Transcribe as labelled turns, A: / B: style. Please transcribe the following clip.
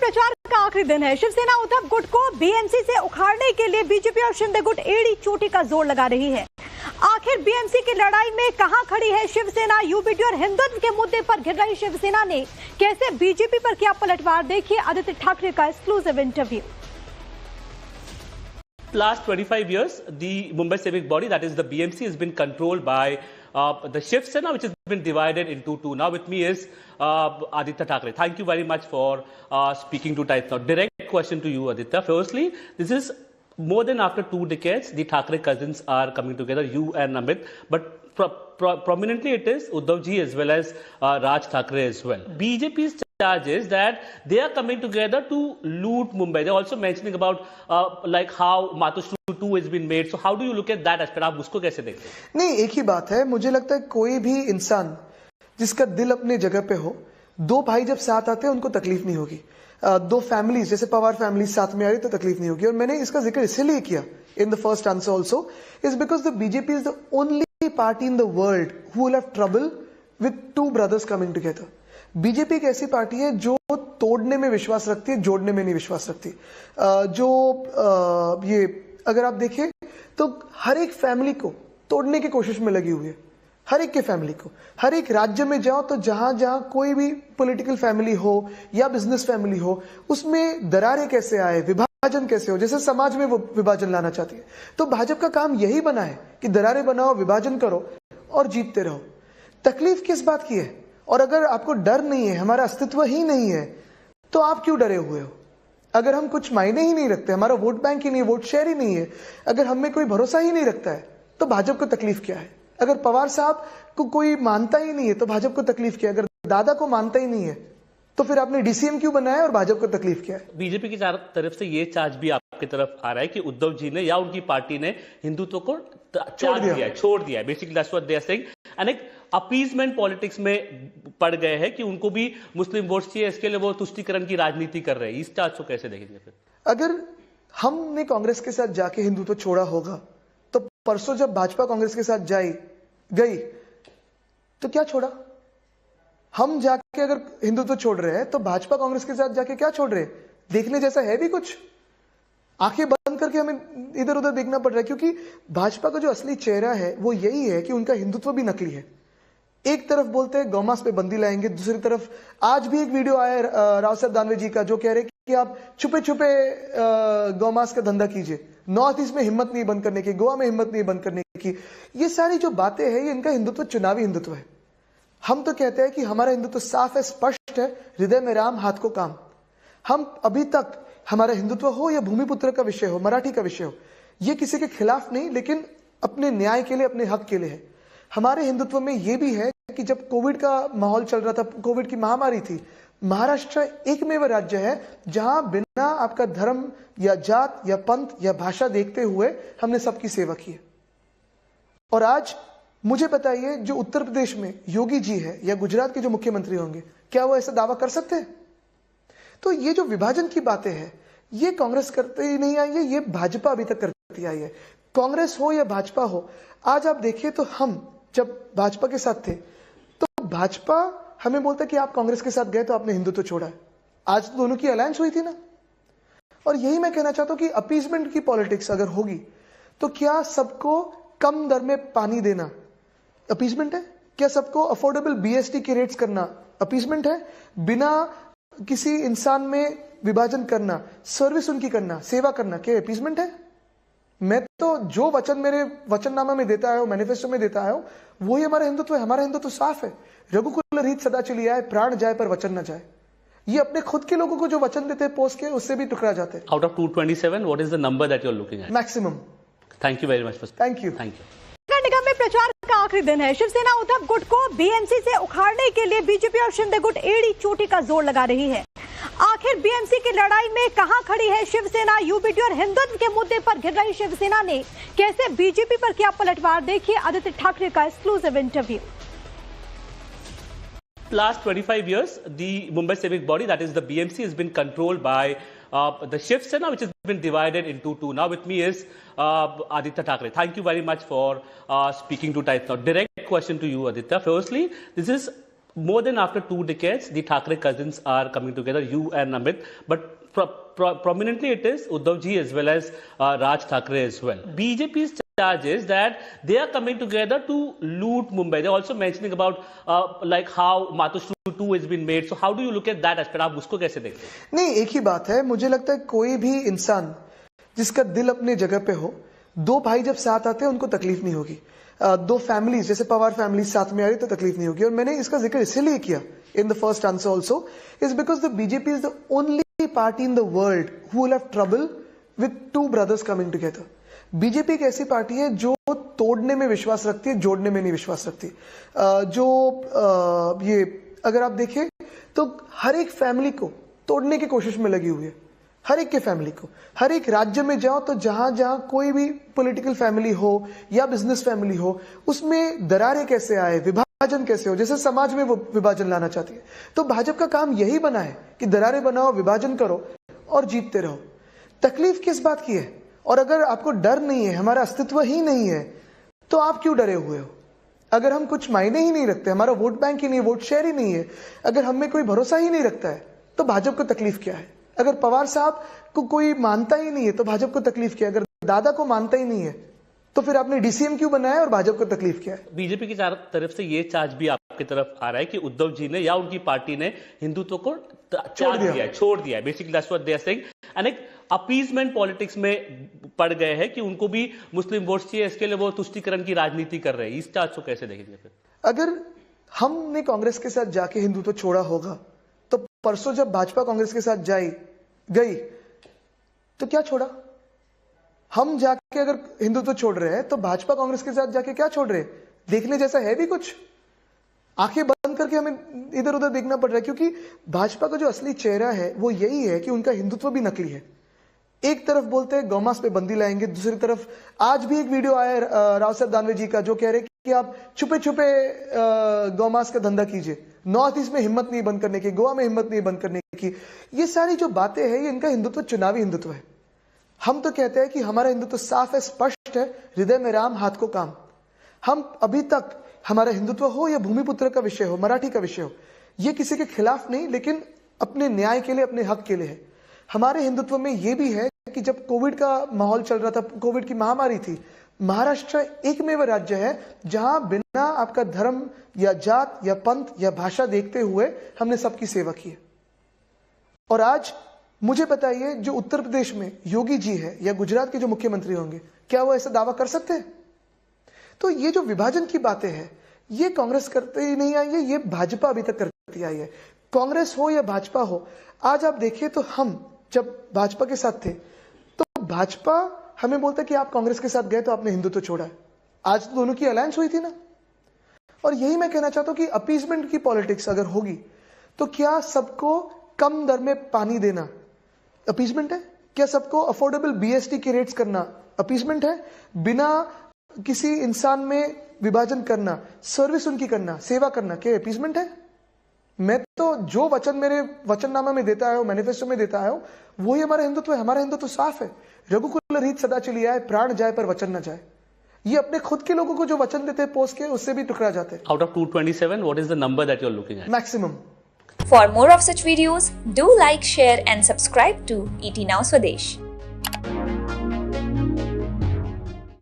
A: प्रचार का आखिरी दिन है। शिवसेना उद्धव गुट को बीएमसी से उखाड़ने के लिए बीजेपी और शिंदे गुट एड़ी चोटी का जोर लगा रही है। आखिर बीएमसी की लड़ाई में कहां खड़ी है शिवसेना? यूबीडी और हिंदुत्व के मुद्दे पर घिर रही शिवसेना ने कैसे बीजेपी पर किया पलटवार? देखिए आदित्य ठाकरे का exclusive interview.
B: Last 25 years, the Mumbai civic body, that is the BMC, has been controlled by the Shiv Sena, which has been divided into two. Now with me is Aditya Thackeray. Thank you very much for speaking to Times Now. Direct question to you, Aditya. Firstly, this is more than after 2 decades, the Thackeray cousins are coming together, you and Amit, but prominently it is Uddhav ji as well as Raj Thackeray as well. BJP's charge is that they are coming together to loot Mumbai. They're also mentioning about like how Mathushru 2 has been made. So how do you look at that aspect? आप उसको कैसे देखते हैं?
C: नहीं, एक ही बात है, मुझे लगता है कोई भी इंसान जिसका दिल अपने जगह पे हो, दो भाई जब साथ आते हैं उनको तकलीफ नहीं होगी। दो फैमिलीज जैसे पवार फैमिली साथ में आ रही तो तकलीफ नहीं होगी। और मैंने इसका जिक्र इसलिए किया in the first answer also is because the BJP is the only party in the world who will have trouble with two brothers coming together. BJP एक ऐसी पार्टी है जो तोड़ने में विश्वास रखती है, जोड़ने में नहीं विश्वास रखती। ये अगर आप देखें तो हर एक फैमिली को तोड़ने की कोशिश में लगी हुई है, हर एक के फैमिली को। हर एक राज्य में जाओ तो जहां जहां कोई भी पॉलिटिकल फैमिली हो या बिजनेस फैमिली हो, उसमें दरारें कैसे आए, विभाजन कैसे हो, जैसे समाज में वो विभाजन लाना चाहती है। तो भाजपा का काम यही बना है कि दरारें बनाओ, विभाजन करो और जीतते रहो। तकलीफ किस बात की है? और अगर आपको डर नहीं है, हमारा अस्तित्व ही नहीं है, तो आप क्यों डरे हुए हो? अगर हम कुछ मायने ही नहीं रखते, हमारा वोट बैंक ही नहीं है, वोट शेयर ही नहीं है, अगर हम में कोई भरोसा ही नहीं रखता है, तो भाजपा को तकलीफ क्या है? अगर पवार साहब को कोई मानता ही नहीं है तो भाजपा को तकलीफ क्या है? अगर दादा को मानता ही नहीं है तो फिर आपने डीसीएम क्यों बनाया और भाजपा को तकलीफ क्या है?
B: बीजेपी की तरफ से ये चार्ज भी आपकी तरफ आ रहा है कि उद्धव जी ने या उनकी पार्टी ने हिंदुत्व को छोड़ दिया है। Basically that's what they are saying. And एक अपीजमेंट पॉलिटिक्स में पड़ गए हैं कि उनको भी मुस्लिम वोट चाहिए, इसके लिए वो तुष्टीकरण की राजनीति कर रहे हैं। इस चार्ज को कैसे देखेंगे फिर?
C: अगर हमने कांग्रेस के साथ जाके हिंदुत्व छोड़ा होगा तो परसों जब भाजपा कांग्रेस के साथ गई तो क्या छोड़ा? हम जाके अगर हिंदुत्व छोड़ रहे हैं तो भाजपा कांग्रेस के साथ जाके क्या छोड़ रहे हैं? देखने जैसा है भी कुछ? आंखें बंद करके हमें इधर उधर देखना पड़ रहा है, क्योंकि भाजपा का जो असली चेहरा है वो यही है कि उनका हिंदुत्व भी नकली है। एक तरफ बोलते हैं गौमांस पे बंदी लाएंगे, दूसरी तरफ आज भी एक वीडियो आया राव साहब दानवे जी का जो कह रहे कि आप छुपे छुपे गौमांस का धंधा कीजिए। नॉर्थ ईस्ट में हिम्मत नहीं बंद करने की, गोवा में हिम्मत नहीं बंद करने की। ये सारी जो बातें हैं ये इनका हिंदुत्व चुनावी हिंदुत्व है। हम तो कहते हैं कि हमारा हिंदुत्व साफ है, स्पष्ट है, हृदय में राम हाथ को काम। हम अभी तक हमारा हिंदुत्व हो या भूमिपुत्र का विषय हो, मराठी का विषय हो, ये किसी के खिलाफ नहीं, लेकिन अपने न्याय के लिए, अपने हक के लिए है। हमारे हिंदुत्व में ये भी है कि जब कोविड का माहौल चल रहा था, कोविड की महामारी थी, महाराष्ट्र एकमेव राज्य है जहां बिना आपका धर्म या जात या पंथ या भाषा देखते हुए हमने सबकी सेवा की है। और आज मुझे बताइए, जो उत्तर प्रदेश में योगी जी है या गुजरात के जो मुख्यमंत्री होंगे, क्या वो ऐसा दावा कर सकते हैं? तो ये जो विभाजन की बातें हैं ये कांग्रेस करते ही नहीं आई है, ये भाजपा अभी तक करती आई है। कांग्रेस हो या भाजपा हो, आज आप देखिए तो हम जब भाजपा के साथ थे तो भाजपा हमें बोलता कि आप कांग्रेस के साथ गए तो आपने हिंदुत्व छोड़ा है। आज तो दोनों की अलायंस हुई थी ना। और यही मैं कहना चाहता हूं कि अपीजमेंट की पॉलिटिक्स अगर होगी तो क्या सबको कम दर में पानी देना अपीजमेंट है? क्या सबको अफोर्डेबल बीएसटी के रेट्स करना अपीजमेंट है? बिना किसी इंसान में विभाजन करना, सर्विस उनकी करना, सेवा करना, क्या अपीजमेंट है? मैं तो जो वचन मेरे वचननामा में देता है, मैनिफेस्टो में देता है, वही हमारा हिंदुत्व है। हमारा हिंदुत्व साफ है, रघुकुल रीत सदा चली आए, प्राण जाए पर वचन न जाए। ये अपने खुद के लोगों को जो वचन देते हैं पोस्ट के, उससे भी टुकड़ा जाते हैं।
B: Out of 227 what is the number that you are looking at?
C: Maximum.
B: Thank you very much.
C: Thank you.
A: नगर निगम में प्रचार का आखिरी दिन है। शिवसेना उद्धव गुट को बीएमसी से उखाड़ने के लिए बीजेपी और शिंदे गुट एड़ी चोटी का जोर लगा रही है। आखिर बीएमसी की लड़ाई में कहां खड़ी है शिवसेना? यूबीडी और हिंदुत्व के मुद्दे पर घिर रही शिवसेना ने कैसे बीजेपी पर किया पलटवार? देखिए आदित्य ठाकरे का exclusive interview.
B: Last 25 years, the Mumbai civic body, that is the BMC, has been controlled by the Shiv Sena, which has been divided into two. Now with me is Aditya Thackeray. Thank you very much for speaking to Times Now. Direct question to you, Aditya. Firstly, this is more than after 2 decades, the Thackeray cousins are coming together, you and Amit, but prominently it is Uddhav ji as well as Raj Thackeray as well. BJP's charge is that they are coming together to loot Mumbai. They're also mentioning about like how Matushru 2 has been made. So how do you look at that aspect? आप उसको कैसे देखते हैं?
C: नहीं, एक ही बात है, मुझे लगता है कोई भी इंसान जिसका दिल अपने जगह पे हो, दो भाई जब साथ आते हैं उनको तकलीफ नहीं होगी। दो फैमिलीज जैसे पवार फैमिलीज साथ में आ रही तो तकलीफ नहीं होगी। और मैंने इसका जिक्र इसलिए किया in the first answer also is because the BJP is the only party in the world who will have trouble with two brothers coming together. BJP एक ऐसी पार्टी है जो तोड़ने में विश्वास रखती है, जोड़ने में नहीं विश्वास रखती। ये अगर आप देखें तो हर एक फैमिली को तोड़ने की कोशिश में लगी हुई है, हर एक के फैमिली को। हर एक राज्य में जाओ तो जहां जहां कोई भी पॉलिटिकल फैमिली हो या बिजनेस फैमिली हो, उसमें दरारें कैसे आए, विभाजन कैसे हो, जैसे समाज में वो विभाजन लाना चाहती है। तो भाजपा का काम यही बना है कि दरारें बनाओ, विभाजन करो और जीतते रहो। तकलीफ किस बात की है? और अगर आपको डर नहीं है, हमारा अस्तित्व ही नहीं है, तो आप क्यों डरे हुए हो? अगर हम कुछ मायने ही नहीं रखते, हमारा वोट बैंक ही नहीं, वोट शेयर ही नहीं है, अगर हमें कोई भरोसा ही नहीं रखता है, तो भाजपा को तकलीफ क्या है? अगर पवार साहब को कोई मानता ही नहीं है तो भाजपा को तकलीफ क्या है? अगर दादा को मानता ही नहीं है तो फिर आपने डीसीएम क्यों बनाया और भाजपा को तकलीफ क्या है? बीजेपी
B: की तरफ से ये चार्ज भी आपकी तरफ आ रहा है कि उद्धव जी ने या उनकी पार्टी ने हिंदुत्व को छोड़ दिया है। Basically that's what they are saying. And एक अपीजमेंट पॉलिटिक्स में पड़ गए हैं कि उनको भी मुस्लिम वोट चाहिए, इसके लिए वो तुष्टीकरण की राजनीति कर रहे हैं। इस चार्ज को कैसे देखेंगे फिर?
C: अगर हमने कांग्रेस के साथ जाके हिंदुत्व छोड़ा होगा तो परसों जब भाजपा कांग्रेस के साथ गई तो क्या छोड़ा? हम जाके अगर हिंदुत्व छोड़ रहे हैं तो भाजपा कांग्रेस के साथ जाके क्या छोड़ रहे हैं? देखने जैसा है भी कुछ? आंखें बंद करके हमें इधर उधर देखना पड़ रहा है, क्योंकि भाजपा का जो असली चेहरा है वो यही है कि उनका हिंदुत्व भी नकली है। एक तरफ बोलते हैं गौमांस पे बंदी लाएंगे, दूसरी तरफ आज भी एक वीडियो आया राव साहब दानवे जी का जो कह रहे कि आप छुपे छुपे गौमांस का धंधा कीजिए, नॉर्थ ईस्ट में हिम्मत नहीं बंद करने की, गोवा में हिम्मत नहीं बंद करने की। ये सारी जो बातें हैं ये इनका हिंदुत्व चुनावी हिंदुत्व है। हम तो कहते हैं कि हमारा हिंदुत्व साफ है, स्पष्ट है, हृदय में राम हाथ को काम। हम अभी तक हमारा हिंदुत्व हो या भूमिपुत्र का विषय हो, मराठी का विषय हो, ये किसी के खिलाफ नहीं, लेकिन अपने न्याय के लिए, अपने हक के लिए है। हमारे हिंदुत्व में यह भी है कि जब कोविड का माहौल चल रहा था, कोविड की महामारी थी, महाराष्ट्र एकमेव राज्य है जहां बिना आपका धर्म या जात या पंथ या भाषा देखते हुए हमने सबकी सेवा की है। और आज मुझे बताइए, जो उत्तर प्रदेश में योगी जी है या गुजरात के जो मुख्यमंत्री होंगे, क्या वो ऐसा दावा कर सकते हैं? तो ये जो विभाजन की बातें हैं ये कांग्रेस करते ही नहीं आई है, ये भाजपा अभी तक करती आई है। कांग्रेस हो या भाजपा हो, आज आप देखिए तो हम जब भाजपा के साथ थे तो भाजपा हमें बोलता कि आप कांग्रेस के साथ गए तो आपने हिंदुत्व छोड़ा है। आज तो दोनों की अलायंस हुई थी ना। और यही मैं कहना चाहता हूं कि अपीजमेंट की पॉलिटिक्स अगर होगी तो क्या सबको कम दर में पानी देना अपीजमेंट है? क्या सबको अफोर्डेबल बीएसटी के रेट्स करना अपीजमेंट है? बिना किसी इंसान में विभाजन करना, सर्विस उनकी करना, सेवा करना, क्या अपीजमेंट है? मैं तो जो वचन मेरे वचननामा में देता है, मैनिफेस्टो में देता है, वही हमारा हिंदुत्व है। हमारा हिंदुत्व साफ है, रघुकुल रीत सदा चली आए, प्राण जाए पर वचन न जाए। ये अपने खुद के लोगों को जो वचन देते हैं पोस्ट के, उससे भी टुकरा जाते हैं।
B: Out of 227, what is the number that you're looking at?
C: Maximum.
D: For more of such videos, do like, share and subscribe to ET Now Swadesh.